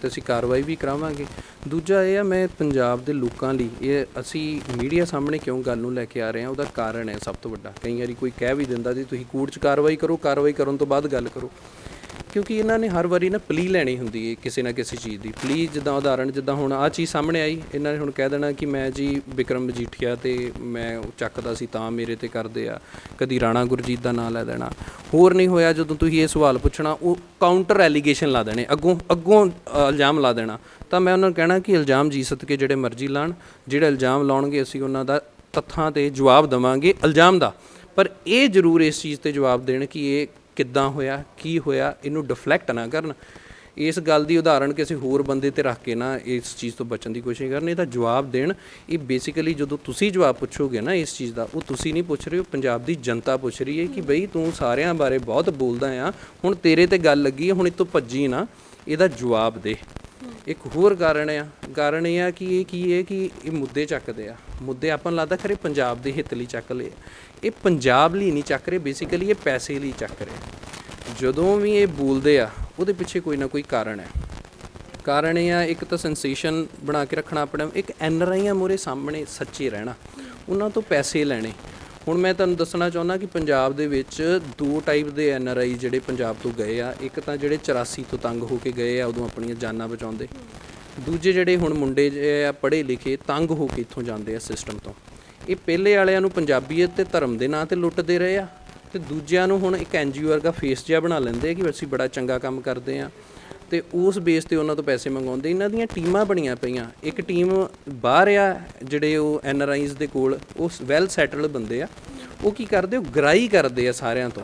ਤੇ ਅਸੀਂ ਕਾਰਵਾਈ ਵੀ ਕਰਾਵਾਂਗੇ। ਦੂਜਾ ਇਹ ਆ, ਮੈਂ ਪੰਜਾਬ ਦੇ ਲੋਕਾਂ ਲਈ ਇਹ ਅਸੀਂ ਮੀਡੀਆ ਸਾਹਮਣੇ ਕਿਉਂ ਗੱਲ ਨੂੰ ਲੈ ਕੇ ਆ ਰਹੇ ਹਾਂ, ਉਹਦਾ ਕਾਰਨ ਹੈ ਸਭ ਤੋਂ ਵੱਡਾ। ਕਈ ਵਾਰੀ ਕੋਈ ਕਹਿ ਵੀ ਦਿੰਦਾ ਜੀ ਤੁਸੀਂ ਕੋਰਟ 'ਚ ਕਾਰਵਾਈ ਕਰੋ, ਕਾਰਵਾਈ ਕਰਨ ਤੋਂ ਬਾਅਦ ਗੱਲ ਕਰੋ, ਕਿਉਂਕਿ ਇਹਨਾਂ ਨੇ ਹਰ ਵਾਰੀ ਨਾ ਪਲੀ ਲੈਣੀ ਹੁੰਦੀ ਹੈ ਕਿਸੇ ਨਾ ਕਿਸੇ ਚੀਜ਼ ਦੀ। ਪਲੀ ਜਿੱਦਾਂ ਉਦਾਹਰਣ, ਜਿੱਦਾਂ ਹੁਣ ਆਹ ਚੀਜ਼ ਸਾਹਮਣੇ ਆਈ, ਇਹਨਾਂ ਨੇ ਹੁਣ ਕਹਿ ਦੇਣਾ ਕਿ ਮੈਂ ਜੀ ਬਿਕਰਮ ਮਜੀਠੀਆ ਤੇ ਮੈਂ ਚੱਕਦਾ ਸੀ ਤਾਂ ਮੇਰੇ ਤੇ ਕਰਦੇ ਆ, ਕਦੀ ਰਾਣਾ ਗੁਰਜੀਤ ਦਾ ਨਾਂ ਲੈ ਦੇਣਾ। ਹੋਰ ਨਹੀਂ ਹੋਇਆ ਜਦੋਂ ਤੁਸੀਂ ਇਹ ਸਵਾਲ ਪੁੱਛਣਾ, ਉਹ ਕਾਊਂਟਰ ਐਲੀਗੇਸ਼ਨ ਲਾ ਦੇਣੇ, ਅੱਗੋਂ ਇਲਜ਼ਾਮ ਲਾ ਦੇਣਾ। ਤਾਂ ਮੈਂ ਉਹਨਾਂ ਨੂੰ ਕਹਿਣਾ ਕਿ ਇਲਜ਼ਾਮ ਜੀ ਸਦਕੇ ਜਿਹੜੇ ਮਰਜ਼ੀ ਲਾਉਣ, ਜਿਹੜਾ ਇਲਜ਼ਾਮ ਲਾਉਣਗੇ ਅਸੀਂ ਉਹਨਾਂ ਦਾ ਤੱਥਾਂ 'ਤੇ ਜਵਾਬ ਦੇਵਾਂਗੇ ਇਲਜ਼ਾਮ ਦਾ, ਪਰ ਇਹ ਜ਼ਰੂਰ ਇਸ ਚੀਜ਼ 'ਤੇ ਜਵਾਬ ਦੇਣ ਕਿ ਇਹ ਕਿੱਦਾਂ ਹੋਇਆ, ਕੀ ਹੋਇਆ, ਇਹਨੂੰ ਡਿਫਲੈਕਟ ਨਾ ਕਰਨ। ਇਸ ਗੱਲ ਦੀ ਉਦਾਹਰਣ ਕਿਸੇ ਹੋਰ ਬੰਦੇ 'ਤੇ ਰੱਖ ਕੇ ਨਾ ਇਸ ਚੀਜ਼ ਤੋਂ ਬਚਣ ਦੀ ਕੋਸ਼ਿਸ਼ ਕਰਨ, ਇਹਦਾ ਜਵਾਬ ਦੇਣ। ਇਹ ਬੇਸਿਕਲੀ ਜਦੋਂ ਤੁਸੀਂ ਜਵਾਬ ਪੁੱਛੋਗੇ ਨਾ ਇਸ ਚੀਜ਼ ਦਾ, ਉਹ ਤੁਸੀਂ ਨਹੀਂ ਪੁੱਛ ਰਹੇ ਹੋ, ਪੰਜਾਬ ਦੀ ਜਨਤਾ ਪੁੱਛ ਰਹੀ ਹੈ ਕਿ ਬਈ ਤੂੰ ਸਾਰਿਆਂ ਬਾਰੇ ਬਹੁਤ ਬੋਲਦਾ ਆ, ਹੁਣ ਤੇਰੇ 'ਤੇ ਗੱਲ ਲੱਗੀ, ਹੁਣ ਇਹ ਤੋਂ ਭੱਜੀ ਨਾ, ਇਹਦਾ ਜਵਾਬ ਦੇ। ਇੱਕ ਹੋਰ ਕਾਰਨ ਇਹ ਆ ਕਿ ਇਹ ਮੁੱਦੇ ਚੱਕਦੇ ਆ, ਮੁੱਦੇ ਆਪਾਂ ਨੂੰ ਲੱਗਦਾ ਖਰੇ ਪੰਜਾਬ ਦੇ ਹਿੱਤ ਲਈ ਚੱਕ ਲਏ, ਇਹ ਪੰਜਾਬ ਲਈ ਨਹੀਂ ਚੱਕ ਰਹੇ, ਬੇਸਿਕਲੀ ਇਹ ਪੈਸੇ ਲਈ ਚੱਕ ਰਹੇ। ਜਦੋਂ ਵੀ ਇਹ ਬੋਲਦੇ ਆ ਉਹਦੇ ਪਿੱਛੇ ਕੋਈ ਨਾ ਕੋਈ ਕਾਰਨ ਹੈ। ਕਾਰਨ ਇਹ ਆ, ਇੱਕ ਤਾਂ ਸੈਂਸੇਸ਼ਨ ਬਣਾ ਕੇ ਰੱਖਣਾ ਆਪਣੇ, ਇੱਕ ਐਨਆਰਆਈਆਂ ਮੂਹਰੇ ਸਾਹਮਣੇ ਸੱਚੇ ਰਹਿਣਾ। ਉਹਨਾਂ ਤੋਂ ਪੈਸੇ ਲੈਣੇ। ਹੁਣ ਮੈਂ ਤੁਹਾਨੂੰ ਦੱਸਣਾ ਚਾਹੁੰਦਾ ਕਿ ਪੰਜਾਬ ਦੇ ਵਿੱਚ 2 ਟਾਈਪ ਦੇ NRI ਜਿਹੜੇ ਪੰਜਾਬ ਤੋਂ ਗਏ ਆ। ਇੱਕ ਤਾਂ ਜਿਹੜੇ 84 ਤੋਂ ਤੰਗ ਹੋ ਕੇ ਗਏ ਆ, ਉਦੋਂ ਆਪਣੀਆਂ ਜਾਨਾਂ ਬਚਾਉਂਦੇ। ਦੂਜੇ ਜਿਹੜੇ ਹੁਣ ਮੁੰਡੇ ਆ ਪੜ੍ਹੇ ਲਿਖੇ ਤੰਗ ਹੋ ਕੇ ਇੱਥੋਂ ਜਾਂਦੇ ਆ ਸਿਸਟਮ ਤੋਂ। ਇਹ ਪਹਿਲੇ ਵਾਲਿਆਂ ਨੂੰ ਪੰਜਾਬੀਅਤ ਤੇ ਧਰਮ ਦੇ ਨਾਂ 'ਤੇ ਲੁੱਟਦੇ ਰਹੇ ਆ, ਤੇ ਦੂਜਿਆਂ ਨੂੰ ਹੁਣ ਇੱਕ NGO ਵਰਗਾ ਫੇਸ ਜਿਹਾ ਬਣਾ ਲੈਂਦੇ ਕਿ ਅਸੀਂ ਬੜਾ ਚੰਗਾ ਕੰਮ ਕਰਦੇ ਆ, ਤੇ ਉਸ ਬੇਸ ਤੇ ਉਹਨਾਂ ਤੋਂ ਪੈਸੇ ਮੰਗਵਾਉਂਦੇ। ਇਹਨਾਂ ਦੀਆਂ ਟੀਮਾਂ ਬਣੀਆਂ ਪਈਆਂ। ਇੱਕ ਟੀਮ ਬਾਹਰ ਆ, ਜਿਹੜੇ ਉਹ NRIs ਦੇ ਕੋਲ ਉਹ ਵੈਲ ਸੈਟਲਡ ਬੰਦੇ ਆ, ਉਹ ਕੀ ਕਰਦੇ, ਉਹ ਗਰਾਈ ਕਰਦੇ ਆ ਸਾਰਿਆਂ ਤੋਂ।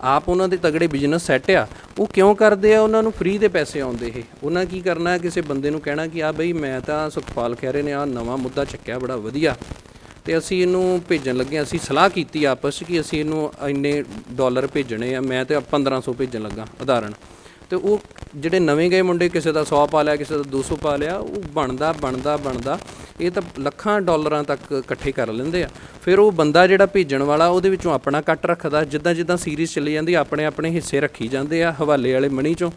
ਆਪ ਉਹਨਾਂ ਦੇ ਤਗੜੇ ਬਿਜ਼ਨਸ ਸੈੱਟ ਆ, ਉਹ ਕਿਉਂ ਕਰਦੇ ਆ, ਉਹਨਾਂ ਨੂੰ ਫ੍ਰੀ ਦੇ ਪੈਸੇ ਆਉਂਦੇ। ਇਹ ਉਹਨਾਂ ਕੀ ਕਰਨਾ, ਕਿਸੇ ਬੰਦੇ ਨੂੰ ਕਹਿਣਾ ਕਿ ਆ ਬਈ ਮੈਂ ਤਾਂ ਸੁਖਪਾਲ ਖਹਿਰੇ ਨੇ ਆ ਨਵਾਂ ਮੁੱਦਾ ਚੱਕਿਆ ਬੜਾ ਵਧੀਆ, ਤੇ ਅਸੀਂ ਇਹਨੂੰ ਭੇਜਣ ਲੱਗੇ। ਅਸੀਂ ਸਲਾਹ ਕੀਤੀ ਆਪਸ 'ਚ ਕਿ ਅਸੀਂ ਇਹਨੂੰ ਇੰਨੇ ਡਾਲਰ ਭੇਜਣੇ ਆ, ਮੈਂ ਤਾਂ 1500 ਭੇਜਣ ਲੱਗਾ ਉਦਾਹਰਣ। ਤੇ ਉਹ ਜਿਹੜੇ ਨਵੇਂ ਗਏ ਮੁੰਡੇ, ਕਿਸੇ ਦਾ 100 ਪਾ ਲਿਆ, ਕਿਸੇ ਦਾ 200 ਪਾ ਲਿਆ, ਉਹ ਬਣਦਾ ਇਹ ਤਾਂ ਲੱਖਾਂ ਡਾਲਰਾਂ ਤੱਕ ਇਕੱਠੇ ਕਰ ਲੈਂਦੇ ਆ। ਫਿਰ ਉਹ ਬੰਦਾ ਜਿਹੜਾ ਭੇਜਣ ਵਾਲਾ ਉਹਦੇ ਵਿੱਚੋਂ ਆਪਣਾ ਕੱਟ ਰੱਖਦਾ। ਜਿੱਦਾਂ ਸੀਰੀਜ਼ ਚੱਲੀ ਜਾਂਦੀ ਆਪਣੇ ਹਿੱਸੇ ਰੱਖੀ ਜਾਂਦੇ ਆ ਹਵਾਲੇ ਵਾਲੇ ਮਨੀ 'ਚੋਂ,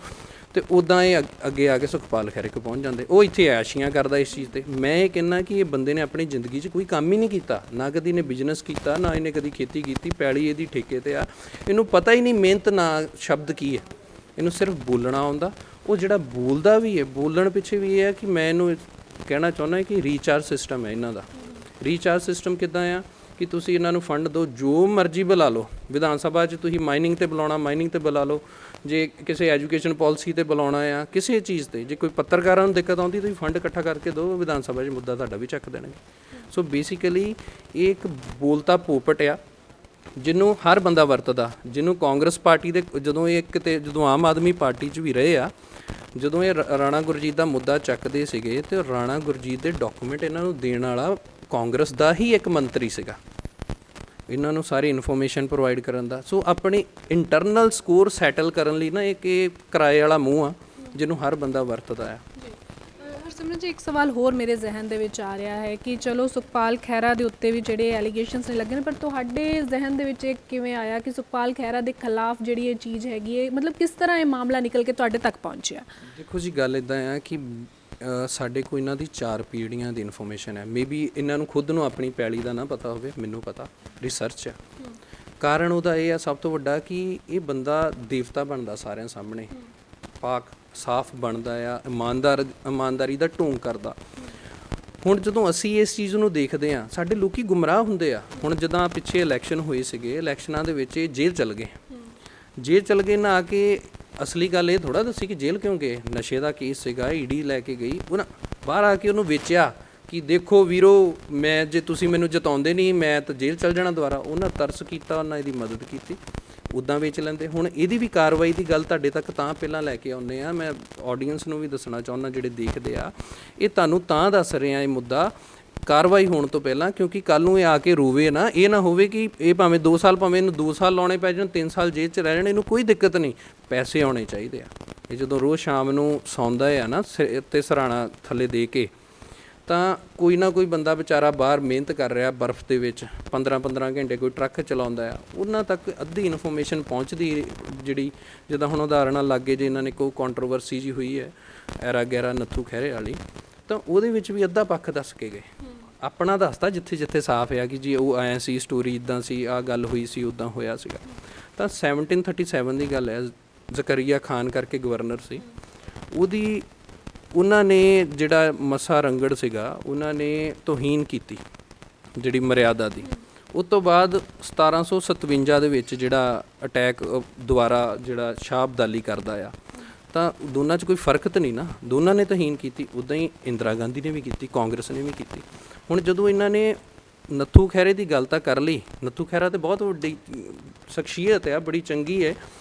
ਤੇ ਉੱਦਾਂ ਇਹ ਅੱਗੇ ਆ ਕੇ ਸੁਖਪਾਲ ਖਹਿਰੇ ਕੋਲ ਪਹੁੰਚ ਜਾਂਦੇ। ਉਹ ਇੱਥੇ ਐਸ਼ੀਆਂ ਕਰਦਾ ਇਸ ਚੀਜ਼ 'ਤੇ। ਮੈਂ ਇਹ ਕਹਿੰਦਾ ਕਿ ਇਹ ਬੰਦੇ ਨੇ ਆਪਣੀ ਜ਼ਿੰਦਗੀ 'ਚ ਕੋਈ ਕੰਮ ਹੀ ਨਹੀਂ ਕੀਤਾ, ਨਾ ਕਦੀ ਨੇ ਬਿਜ਼ਨਸ ਕੀਤਾ, ਨਾ ਇਹਨੇ ਕਦੀ ਖੇਤੀ ਕੀਤੀ। ਪੈਲੀ ਇਹਦੀ ਠੇਕੇ 'ਤੇ ਆ, ਇਹਨੂੰ ਪਤਾ ਹੀ ਨਹੀਂ ਮਿਹਨਤ ਨਾ ਸ਼ਬਦ ਕੀ ਹੈ, ਇਹਨੂੰ ਸਿਰਫ ਬੋਲਣਾ ਆਉਂਦਾ। ਉਹ ਜਿਹੜਾ ਬੋਲਦਾ ਵੀ ਹੈ, ਬੋਲਣ ਪਿੱਛੇ ਵੀ ਇਹ ਹੈ ਕਿ ਮੈਂ ਇਹਨੂੰ ਕਹਿਣਾ ਚਾਹੁੰਦਾ ਕਿ ਰੀਚਾਰਜ ਸਿਸਟਮ ਹੈ ਇਹਨਾਂ ਦਾ। ਰੀਚਾਰਜ ਸਿਸਟਮ ਕਿੱਦਾਂ ਆ ਕਿ ਤੁਸੀਂ ਇਹਨਾਂ ਨੂੰ ਫੰਡ ਦਿਓ, ਜੋ ਮਰਜ਼ੀ ਬੁਲਾ ਲਓ। ਵਿਧਾਨ ਸਭਾ 'ਚ ਤੁਸੀਂ ਮਾਈਨਿੰਗ 'ਤੇ ਬੁਲਾਉਣਾ, ਮਾਈਨਿੰਗ 'ਤੇ ਬੁਲਾ ਲਓ। ਜੇ ਕਿਸੇ ਐਜੂਕੇਸ਼ਨ ਪਾਲਿਸੀ 'ਤੇ ਬੁਲਾਉਣਾ ਆ, ਕਿਸੇ ਚੀਜ਼ 'ਤੇ, ਜੇ ਕੋਈ ਪੱਤਰਕਾਰਾਂ ਨੂੰ ਦਿੱਕਤ ਆਉਂਦੀ ਤੁਸੀਂ ਫੰਡ ਇਕੱਠਾ ਕਰਕੇ ਦਿਓ, ਵਿਧਾਨ ਸਭਾ 'ਚ ਮੁੱਦਾ ਤੁਹਾਡਾ ਵੀ ਚੱਕ ਦੇਣਗੇ। ਸੋ ਬੇਸਿਕਲੀ ਇਹ ਇੱਕ ਬੋਲਤਾ ਪੋਪਟ ਆ ਜਿਹਨੂੰ ਹਰ ਬੰਦਾ ਵਰਤਦਾ। ਜਿਹਨੂੰ ਕਾਂਗਰਸ ਪਾਰਟੀ ਦੇ ਜਦੋਂ ਇਹ ਕਿਤੇ ਜਦੋਂ ਆਮ ਆਦਮੀ ਪਾਰਟੀ 'ਚ ਵੀ ਰਹੇ ਆ, ਜਦੋਂ ਇਹ ਰਾਣਾ ਗੁਰਜੀਤ ਦਾ ਮੁੱਦਾ ਚੱਕਦੇ ਸੀਗੇ, ਤੇ ਰਾਣਾ ਗੁਰਜੀਤ ਦੇ ਡਾਕੂਮੈਂਟ ਇਹਨਾਂ ਨੂੰ ਦੇਣ ਵਾਲਾ ਕਾਂਗਰਸ ਦਾ ਹੀ ਇੱਕ ਮੰਤਰੀ ਸੀਗਾ, ਇਹਨਾਂ ਨੂੰ ਸਾਰੀ ਇਨਫੋਰਮੇਸ਼ਨ ਪ੍ਰੋਵਾਈਡ ਕਰਨ ਦਾ। ਸੋ ਆਪਣੇ ਇੰਟਰਨਲ ਸਕੋਰ ਸੈਟਲ ਕਰਨ ਲਈ ਨਾ ਇੱਕ ਇਹ ਕਿਰਾਏ ਵਾਲਾ ਮੂੰਹ ਆ ਜਿਹਨੂੰ ਹਰ ਬੰਦਾ ਵਰਤਦਾ ਆ। ਹਰਸਿਮਰਨ ਜੀ, ਇੱਕ ਸਵਾਲ ਹੋਰ ਮੇਰੇ ਜ਼ਿਹਨ ਦੇ ਵਿੱਚ ਆ ਰਿਹਾ ਹੈ ਕਿ ਚਲੋ ਸੁਖਪਾਲ ਖਹਿਰਾ ਦੇ ਉੱਤੇ ਵੀ ਜਿਹੜੇ ਐਲੀਗੇਸ਼ਨਸ ਨੇ ਲੱਗੇ ਨੇ, ਪਰ ਤੁਹਾਡੇ ਜ਼ਿਹਨ ਦੇ ਵਿੱਚ ਇਹ ਕਿਵੇਂ ਆਇਆ ਕਿ ਸੁਖਪਾਲ ਖਹਿਰਾ ਦੇ ਖਿਲਾਫ ਜਿਹੜੀ ਇਹ ਚੀਜ਼ ਹੈਗੀ ਹੈ, ਮਤਲਬ ਕਿਸ ਤਰ੍ਹਾਂ ਇਹ ਮਾਮਲਾ ਨਿਕਲ ਕੇ ਤੁਹਾਡੇ ਤੱਕ ਪਹੁੰਚਿਆ? ਦੇਖੋ ਜੀ, ਗੱਲ ਇੱਦਾਂ ਆ ਕਿ ਸਾਡੇ ਕੋਲ ਇਹਨਾਂ ਦੀ 4 ਪੀੜ੍ਹੀਆਂ ਦੀ ਇਨਫੋਰਮੇਸ਼ਨ ਹੈ। ਮੇਬੀ ਇਹਨਾਂ ਨੂੰ ਖੁਦ ਨੂੰ ਆਪਣੀ ਪੈਲੀ ਦਾ ਨਾ ਪਤਾ ਹੋਵੇ, ਮੈਨੂੰ ਪਤਾ, ਰਿਸਰਚ ਆ। ਕਾਰਨ ਉਹਦਾ ਇਹ ਆ ਸਭ ਤੋਂ ਵੱਡਾ ਕਿ ਇਹ ਬੰਦਾ ਦੇਵਤਾ ਬਣਦਾ ਸਾਰਿਆਂ ਸਾਹਮਣੇ, ਪਾਕ ਸਾਫ਼ ਬਣਦਾ ਆ, ਇਮਾਨਦਾਰੀ ਦਾ ਢੋਂਗ ਕਰਦਾ। ਹੁਣ ਜਦੋਂ ਅਸੀਂ ਇਸ ਚੀਜ਼ ਨੂੰ ਦੇਖਦੇ ਹਾਂ, ਸਾਡੇ ਲੋਕੀ ਗੁੰਮਰਾਹ ਹੁੰਦੇ ਆ। ਹੁਣ ਜਦੋਂ ਪਿੱਛੇ ਇਲੈਕਸ਼ਨ ਹੋਏ ਸੀਗੇ, ਇਲੈਕਸ਼ਨਾਂ ਦੇ ਵਿੱਚ ਇਹ ਜੇਲ੍ਹ ਚਲ ਗਏ ਨਾ, ਆ ਕੇ ਅਸਲੀ ਗੱਲ ਇਹ ਥੋੜ੍ਹਾ ਦੱਸੀ ਕਿ ਜੇਲ੍ਹ ਕਿਉਂ ਗਏ। ਨਸ਼ੇ ਦਾ ਕੇਸ ਸੀਗਾ, ED ਲੈ ਕੇ ਗਈ, ਉਹਨਾਂ ਬਾਹਰ ਆ ਕੇ ਉਹਨੂੰ ਵੇਚਿਆ ਕਿ ਦੇਖੋ ਵੀਰੋ, ਮੈਂ ਜੇ ਤੁਸੀਂ ਮੈਨੂੰ ਜਿਤਾਉਂਦੇ ਨਹੀਂ ਮੈਂ ਤਾਂ ਜੇਲ੍ਹ ਚਲ ਜਾਣਾ ਦੁਬਾਰਾ। ਉਹਨਾਂ ਤਰਸ ਕੀਤਾ, ਉਹਨਾਂ ਇਹਦੀ ਮਦਦ ਕੀਤੀ, ਉੱਦਾਂ ਵੇਚ ਲੈਂਦੇ। ਹੁਣ ਇਹਦੀ ਵੀ ਕਾਰਵਾਈ ਦੀ ਗੱਲ ਤੁਹਾਡੇ ਤੱਕ ਤਾਂ ਪਹਿਲਾਂ ਲੈ ਕੇ ਆਉਂਦੇ ਆ। ਮੈਂ ਆਡੀਅנס ਨੂੰ ਵੀ ਦੱਸਣਾ ਚਾਹੁੰਦਾ, ਜਿਹੜੇ ਦੇਖਦੇ ਆ, ਇਹ ਤੁਹਾਨੂੰ ਤਾਂ ਦੱਸ ਰਹੇ ਆ ਇਹ ਮੁੱਦਾ ਕਾਰਵਾਈ ਹੋਣ ਤੋਂ ਪਹਿਲਾਂ, ਕਿਉਂਕਿ ਕੱਲ੍ਹ ਨੂੰ ਇਹ ਆ ਕੇ ਰੋਵੇ ਨਾ। ਇਹ ਨਾ ਹੋਵੇ ਕਿ ਇਹ ਭਾਵੇਂ 2 ਸਾਲ, ਭਾਵੇਂ ਇਹਨੂੰ 2 ਸਾਲ ਲਾਉਣੇ ਪੈ ਜਾਣ, 3 ਸਾਲ ਜੇਲ੍ਹ 'ਚ ਰਹਿ ਜਾਣ, ਇਹਨੂੰ ਕੋਈ ਦਿੱਕਤ ਨਹੀਂ, ਪੈਸੇ ਆਉਣੇ ਚਾਹੀਦੇ ਆ। ਇਹ ਜਦੋਂ ਰੋਜ਼ ਸ਼ਾਮ ਨੂੰ ਸੌਂਦਾ ਆ ਨਾ ਸਿਰ 'ਤੇ ਸਰਾਣਾ ਥੱਲੇ ਦੇ ਕੇ, ਤਾਂ ਕੋਈ ਨਾ ਕੋਈ ਬੰਦਾ ਵਿਚਾਰਾ ਬਾਹਰ ਮਿਹਨਤ ਕਰ ਰਿਹਾ ਬਰਫ਼ ਦੇ ਵਿੱਚ 15-15 ਘੰਟੇ, ਕੋਈ ਟਰੱਕ ਚਲਾਉਂਦਾ ਆ, ਉਹਨਾਂ ਤੱਕ ਅੱਧੀ ਇਨਫੋਰਮੇਸ਼ਨ ਪਹੁੰਚਦੀ। ਜਿਹੜੀ ਜਿੱਦਾਂ ਹੁਣ ਉਦਾਹਰਨਾਂ ਲੱਗੇ, ਜੇ ਇਹਨਾਂ ਨੇ ਕੋਈ ਕੰਟਰੋਵਰਸੀ ਜੀ ਹੋਈ ਹੈ ਐਰਾ ਗੈਰਾ ਨੱਥੂ ਖਹਿਰੇ ਵਾਲੀ, ਤਾਂ ਉਹਦੇ ਵਿੱਚ ਵੀ ਅੱਧਾ ਪੱਖ ਦੱਸ ਕੇ ਗਏ। ਆਪਣਾ ਦੱਸਦਾ ਜਿੱਥੇ ਸਾਫ਼ ਆ ਕਿ ਜੀ ਉਹ ਆਇਆ ਸੀ, ਸਟੋਰੀ ਇੱਦਾਂ ਸੀ, ਆਹ ਗੱਲ ਹੋਈ ਸੀ, ਉੱਦਾਂ ਹੋਇਆ ਸੀਗਾ। ਤਾਂ 1737 ਦੀ ਗੱਲ ਹੈ, ਜ਼ਕਰੀਆ ਖਾਨ ਕਰਕੇ ਗਵਰਨਰ ਸੀ, ਉਹਨਾਂ ਨੇ ਜਿਹੜਾ ਮਸਾ ਰੰਗੜ ਸੀਗਾ, ਉਹਨਾਂ ਨੇ ਤੋਹੀਨ ਕੀਤੀ ਜਿਹੜੀ ਮਰਿਆਦਾ ਦੀ। ਉਸ ਤੋਂ ਬਾਅਦ 1757 ਦੇ ਵਿੱਚ ਜਿਹੜਾ ਅਟੈਕ ਦੁਬਾਰਾ ਜਿਹੜਾ ਸ਼ਾਹ ਅਬਦਾਲੀ ਕਰਦਾ ਆ, ਤਾਂ ਦੋਨਾਂ 'ਚ ਕੋਈ ਫਰਕ ਤਾਂ ਨਹੀਂ ਨਾ, ਦੋਨਾਂ ਨੇ ਤੋਹੀਨ ਕੀਤੀ। ਉੱਦਾਂ ਹੀ ਇੰਦਰਾ ਗਾਂਧੀ ਨੇ ਵੀ ਕੀਤੀ, ਕਾਂਗਰਸ ਨੇ ਵੀ ਕੀਤੀ। ਹੁਣ ਜਦੋਂ ਇਹਨਾਂ ਨੇ ਨੱਥੂ ਖਹਿਰੇ ਦੀ ਗੱਲ ਤਾਂ ਕਰ ਲਈ, ਨੱਥੂ ਖਹਿਰਾ ਤਾਂ ਬਹੁਤ ਵੱਡੀ ਸ਼ਖਸੀਅਤ ਹੈ, ਬੜੀ ਚੰਗੀ ਹੈ,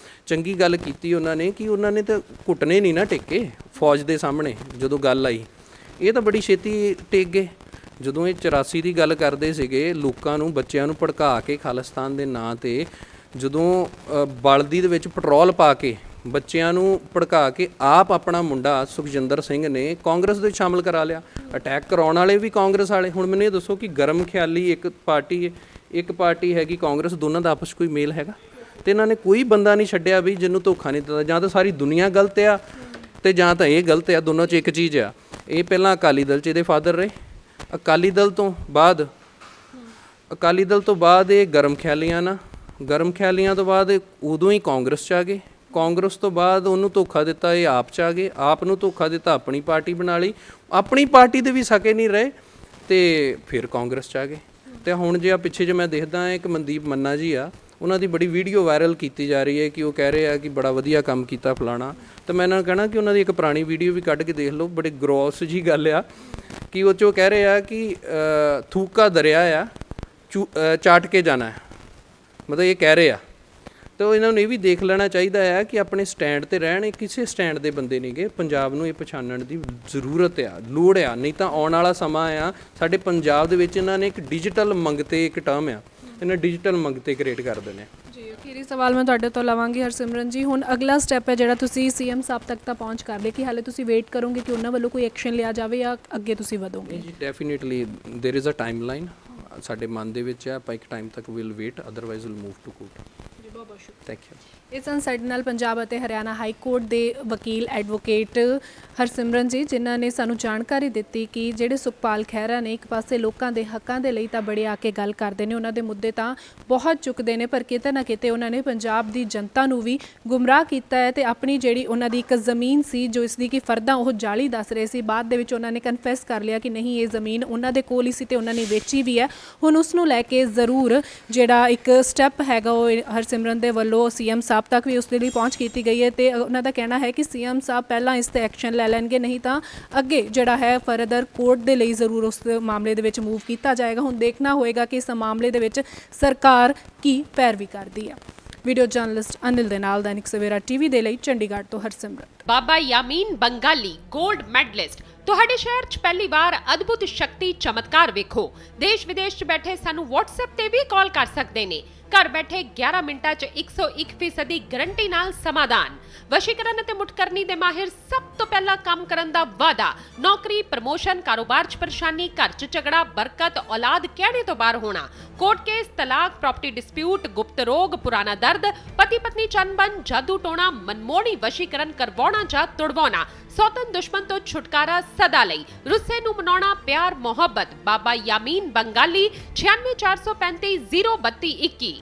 ਚੰਗੀ ਗੱਲ ਕੀਤੀ ਉਹਨਾਂ ਨੇ ਕਿ ਉਹਨਾਂ ਨੇ ਤਾਂ ਘੁੱਟਣੇ ਨਹੀਂ ਨਾ ਟੇਕੇ ਫੌਜ ਦੇ ਸਾਹਮਣੇ। ਜਦੋਂ ਗੱਲ ਆਈ, ਇਹ ਤਾਂ ਬੜੀ ਛੇਤੀ ਟੇਕ ਗਏ। ਜਦੋਂ ਇਹ 84 ਦੀ ਗੱਲ ਕਰਦੇ ਸੀਗੇ, ਲੋਕਾਂ ਨੂੰ, ਬੱਚਿਆਂ ਨੂੰ ਭੜਕਾ ਕੇ ਖਾਲਿਸਤਾਨ ਦੇ ਨਾਂ 'ਤੇ, ਜਦੋਂ ਬਲਦੀ ਦੇ ਵਿੱਚ ਪੈਟਰੋਲ ਪਾ ਕੇ ਬੱਚਿਆਂ ਨੂੰ ਭੜਕਾ ਕੇ, ਆਪ ਆਪਣਾ ਮੁੰਡਾ ਸੁਖਜਿੰਦਰ ਸਿੰਘ ਨੇ ਕਾਂਗਰਸ ਦੇ ਸ਼ਾਮਲ ਕਰਾ ਲਿਆ। ਅਟੈਕ ਕਰਾਉਣ ਵਾਲੇ ਵੀ ਕਾਂਗਰਸ ਵਾਲੇ। ਹੁਣ ਮੈਨੂੰ ਇਹ ਦੱਸੋ ਕਿ ਗਰਮ ਖਿਆਲੀ ਇੱਕ ਪਾਰਟੀ ਹੈ, ਇੱਕ ਪਾਰਟੀ ਹੈਗੀ ਕਾਂਗਰਸ, ਦੋਨਾਂ ਦਾ ਆਪਸ 'ਚ ਕੋਈ ਮੇਲ ਹੈਗਾ? ਤੇ ਇਹਨਾਂ ਨੇ ਕੋਈ ਬੰਦਾ ਨਹੀਂ ਛੱਡਿਆ ਵੀ ਜਿਹਨੂੰ ਧੋਖਾ ਨਹੀਂ ਦਿੱਤਾ। ਜਾਂ ਤਾਂ ਸਾਰੀ ਦੁਨੀਆ ਗਲਤ ਆ, ਤੇ ਜਾਂ ਤਾਂ ਇਹ ਗਲਤ ਆ। ਦੋਨਾਂ 'ਚ ਇੱਕ ਚੀਜ਼ ਆ। ਇਹ ਪਹਿਲਾਂ ਅਕਾਲੀ ਦਲ 'ਚ ਇਹਦੇ ਫਾਦਰ ਰਹੇ, ਅਕਾਲੀ ਦਲ ਤੋਂ ਬਾਅਦ ਅਕਾਲੀ ਦਲ ਤੋਂ ਬਾਅਦ ਇਹ ਗਰਮ ਖਿਆਲੀਆਂ ਤੋਂ ਬਾਅਦ ਉਦੋਂ ਹੀ ਕਾਂਗਰਸ 'ਚ ਆ ਗਏ। ਕਾਂਗਰਸ ਤੋਂ ਬਾਅਦ ਉਹਨੂੰ ਧੋਖਾ ਦਿੱਤਾ, ਇਹ ਆਪ 'ਚ ਆ ਗਏ। ਆਪ ਨੂੰ ਧੋਖਾ ਦਿੱਤਾ, ਆਪਣੀ ਪਾਰਟੀ ਬਣਾ ਲਈ। ਆਪਣੀ ਪਾਰਟੀ ਦੇ ਵੀ ਸਕੇ ਨਹੀਂ ਰਹੇ ਤੇ ਫਿਰ ਕਾਂਗਰਸ 'ਚ ਆ ਗਏ। ਤੇ ਹੁਣ ਜੇ ਆ ਪਿੱਛੇ ਜੇ ਮੈਂ ਦੇਖਦਾ ਇੱਕ ਮਨਦੀਪ ਮੰਨਾ ਜੀ ਆ, ਉਹਨਾਂ ਦੀ ਬੜੀ ਵੀਡੀਓ ਵਾਇਰਲ ਕੀਤੀ ਜਾ ਰਹੀ ਹੈ ਕਿ ਉਹ ਕਹਿ ਰਹੇ ਆ ਕਿ ਬੜਾ ਵਧੀਆ ਕੰਮ ਕੀਤਾ ਫਲਾਣਾ। ਤਾਂ ਮੈਂ ਇਹਨਾਂ ਨੂੰ ਕਹਿਣਾ ਕਿ ਉਹਨਾਂ ਦੀ ਇੱਕ ਪੁਰਾਣੀ ਵੀਡੀਓ ਵੀ ਕੱਢ ਕੇ ਦੇਖ ਲਓ, ਬੜੇ ਗਰੋਸ ਜੀ ਗੱਲ ਆ ਕਿ ਉਹ 'ਚ ਉਹ ਕਹਿ ਰਹੇ ਆ ਕਿ ਥੂਕਾ ਦਰਿਆ ਆ ਚਾਟ ਕੇ ਜਾਣਾ ਹੈ, ਮਤਲਬ ਇਹ ਕਹਿ ਰਹੇ ਆ। ਤਾਂ ਇਹਨਾਂ ਨੂੰ ਇਹ ਵੀ ਦੇਖ ਲੈਣਾ ਚਾਹੀਦਾ ਆ ਕਿ ਆਪਣੇ ਸਟੈਂਡ 'ਤੇ ਰਹਿਣ। ਇਹ ਕਿਸੇ ਸਟੈਂਡ ਦੇ ਬੰਦੇ ਨਹੀਂਗੇ। ਪੰਜਾਬ ਨੂੰ ਇਹ ਪਛਾਣਨ ਦੀ ਜ਼ਰੂਰਤ ਆ, ਲੋੜ ਆ। ਨਹੀਂ ਤਾਂ ਆਉਣ ਵਾਲਾ ਸਮਾਂ ਆ, ਸਾਡੇ ਪੰਜਾਬ ਦੇ ਵਿੱਚ ਇਹਨਾਂ ਨੇ ਇੱਕ ਡਿਜੀਟਲ ਮੰਗਤੇ, ਇੱਕ ਟਰਮ ਆ, ਇਹਨਾਂ ਡਿਜੀਟਲ ਮੰਗਤੇ ਕ੍ਰੀਏਟ ਕਰ ਦੇਣੇ। ਜੀ ਅਖੀਰੀ ਸਵਾਲ ਮੈਂ ਤੁਹਾਡੇ ਤੋਂ ਲਵਾਂਗੀ ਹਰਸਿਮਰਨ ਜੀ, ਹੁਣ ਅਗਲਾ ਸਟੈਪ ਹੈ ਜਿਹੜਾ ਤੁਸੀਂ ਸੀਐਮ ਸਾਹਿਬ ਤੱਕ ਤਾਂ ਪਹੁੰਚ ਕਰ ਲਈ, ਕਿ ਹਾਲੇ ਤੁਸੀਂ ਵੇਟ ਕਰੋਗੇ ਕਿ ਉਹਨਾਂ ਵੱਲੋਂ ਕੋਈ ਐਕਸ਼ਨ ਲਿਆ ਜਾਵੇ ਜਾਂ ਅੱਗੇ ਤੁਸੀਂ ਵਧੋਗੇ? ਜੀ definitely there is a timeline ਸਾਡੇ ਮਨ ਦੇ ਵਿੱਚ ਹੈ। ਆਪਾਂ ਇੱਕ ਟਾਈਮ ਤੱਕ will wait, otherwise will move to court. ਜੀ ਬਹੁਤ ਬਹੁਤ ਸ਼ੁਕਰੀਆ। Thank you. ਇਸ ਸਨ ਸਾਡੇ ਨਾਲ ਪੰਜਾਬ ਅਤੇ ਹਰਿਆਣਾ ਹਾਈ ਕੋਰਟ ਦੇ ਵਕੀਲ ਐਡਵੋਕੇਟ ਹਰਸਿਮਰਨ ਜੀ, ਜਿਨ੍ਹਾਂ ਨੇ ਸਾਨੂੰ ਜਾਣਕਾਰੀ ਦਿੱਤੀ ਕਿ ਜਿਹੜੇ ਸੁਖਪਾਲ ਖਹਿਰਾ ਨੇ ਇੱਕ ਪਾਸੇ ਲੋਕਾਂ ਦੇ ਹੱਕਾਂ ਦੇ ਲਈ ਤਾਂ ਬੜੇ ਆ ਕੇ ਗੱਲ ਕਰਦੇ ਨੇ, ਉਹਨਾਂ ਦੇ ਮੁੱਦੇ ਤਾਂ ਬਹੁਤ ਚੁੱਕਦੇ ਨੇ, ਪਰ ਕਿਤੇ ਨਾ ਕਿਤੇ ਉਹਨਾਂ ਨੇ ਪੰਜਾਬ ਦੀ ਜਨਤਾ ਨੂੰ ਵੀ ਗੁੰਮਰਾਹ ਕੀਤਾ ਹੈ। ਤੇ ਆਪਣੀ ਜਿਹੜੀ ਉਹਨਾਂ ਦੀ ਇੱਕ ਜ਼ਮੀਨ ਸੀ ਜੋ ਇਸ ਦੀ ਕਿ ਫਰਦਾਂ ਉਹ ਜਾਲੀ ਦੱਸ ਰਹੇ ਸੀ, ਬਾਅਦ ਦੇ ਵਿੱਚ ਉਹਨਾਂ ਨੇ ਕਨਫੈਸ ਕਰ ਲਿਆ ਕਿ ਨਹੀਂ ਇਹ ਜ਼ਮੀਨ ਉਹਨਾਂ ਦੇ ਕੋਲ ਹੀ ਸੀ ਤੇ ਉਹਨਾਂ ਨੇ ਵੇਚੀ ਵੀ ਹੈ। ਹੁਣ ਉਸ ਨੂੰ ਲੈ ਕੇ ਜ਼ਰੂਰ ਜਿਹੜਾ ਇੱਕ ਸਟੈਪ ਹੈਗਾ ਉਹ ਹਰਸਿਮਰਨ ਦੇ ਵੱਲੋਂ ਸੀਐਮ ਸਾਹਿਬ ਤੱਕ ਵੀ ਉਸ ਦੇ ਲਈ ਪਹੁੰਚ ਕੀਤੀ ਗਈ ਹੈ ਤੇ ਉਹਨਾਂ ਦਾ ਕਹਿਣਾ ਹੈ ਕਿ ਸੀਐਮ ਸਾਹਿਬ ਪਹਿਲਾਂ ਇਸ ਤੇ ਐਕਸ਼ਨ ਲੈ ਲੈਣਗੇ, ਨਹੀਂ ਤਾਂ ਅੱਗੇ ਜਿਹੜਾ ਹੈ ਫਰਦਰ ਕੋਰਟ ਦੇ ਲਈ ਜ਼ਰੂਰ ਉਸ ਮਾਮਲੇ ਦੇ ਵਿੱਚ ਮੂਵ ਕੀਤਾ ਜਾਏਗਾ। ਹੁਣ ਦੇਖਣਾ ਹੋਏਗਾ ਕਿ ਇਸ ਮਾਮਲੇ ਦੇ ਵਿੱਚ ਸਰਕਾਰ ਕੀ ਪੈਰਵੀ ਕਰਦੀ ਹੈ। ਵੀਡੀਓ ਜਰਨਲਿਸਟ ਅਨਿਲ ਦੇ ਨਾਲ ਦੈਨਿਕ ਸਵੇਰਾ ਟੀਵੀ ਦੇ ਲਈ ਚੰਡੀਗੜ੍ਹ ਤੋਂ ਹਰਸਿਮਰਨ। ਬਾਬਾ ਯਾਮੀਨ ਬੰਗਾਲੀ 골ਡ ਮੈਡਲਿਸਟ ਤੁਹਾਡੇ ਸ਼ਹਿਰ 'ਚ ਪਹਿਲੀ ਵਾਰ ਅਦਭੁਤ ਸ਼ਕਤੀ ਚਮਤਕਾਰ ਵੇਖੋ। ਦੇਸ਼ ਵਿਦੇਸ਼ 'ਚ ਬੈਠੇ ਸਾਨੂੰ WhatsApp ਤੇ ਵੀ ਕਾਲ ਕਰ ਸਕਦੇ ਨੇ। ਘਰ ਬੈਠੇ 11 ਮਿੰਟਾਂ 'ਚ 101% ਦੀ ਗਰੰਟੀ ਨਾਲ ਸਮਾਧਾਨ। ਵਸ਼ੀਕਰਨ ਅਤੇ ਮੁਠਕਰਨੀ ਦੇ ਮਾਹਿਰ ਸਭ ਤੋਂ ਪਹਿਲਾਂ ਕੰਮ ਕਰਨ ਦਾ ਵਾਅਦਾ। ਨੌਕਰੀ, ਪ੍ਰਮੋਸ਼ਨ, ਕਾਰੋਬਾਰ 'ਚ ਪਰੇਸ਼ਾਨੀ, ਘਰ 'ਚ ਝਗੜਾ, ਬਰਕਤ, ਔਲਾਦ ਕਹਿਣੇ ਤੋਂ ਬਾਹਰ ਹੋਣਾ, ਕੋਰਟ ਕੇਸ, ਤਲਾਕ, ਪ੍ਰਾਪਰਟੀ ਡਿਸਪਿਊਟ, ਗੁਪਤ ਰੋਗ, ਪੁਰਾਣਾ ਦਰਦ, ਪਤੀ ਪਤਨੀ ਚੰਬਨ, ਜਾਦੂ ਟੋਣਾ, ਮਨਮੋਹਣੀ ਵਸ਼ੀਕਰਨ ਕਰਵਾਉਣਾ ਜਾਂ ਤੁੜਵਾਉਣਾ, ਸੌਤਨ ਦੁਸ਼ਮਣ ਤੋਂ ਛੁਟਕਾਰਾ ਸਦਾ ਲਈ, ਰੁੱਸੇ ਨੂੰ ਮਨਾਉਣਾ, ਪਿਆਰ ਮੁਹੱਬਤ। ਬਾਬਾ ਯਾਮੀਨ ਬੰਗਾਲੀ 9643503221।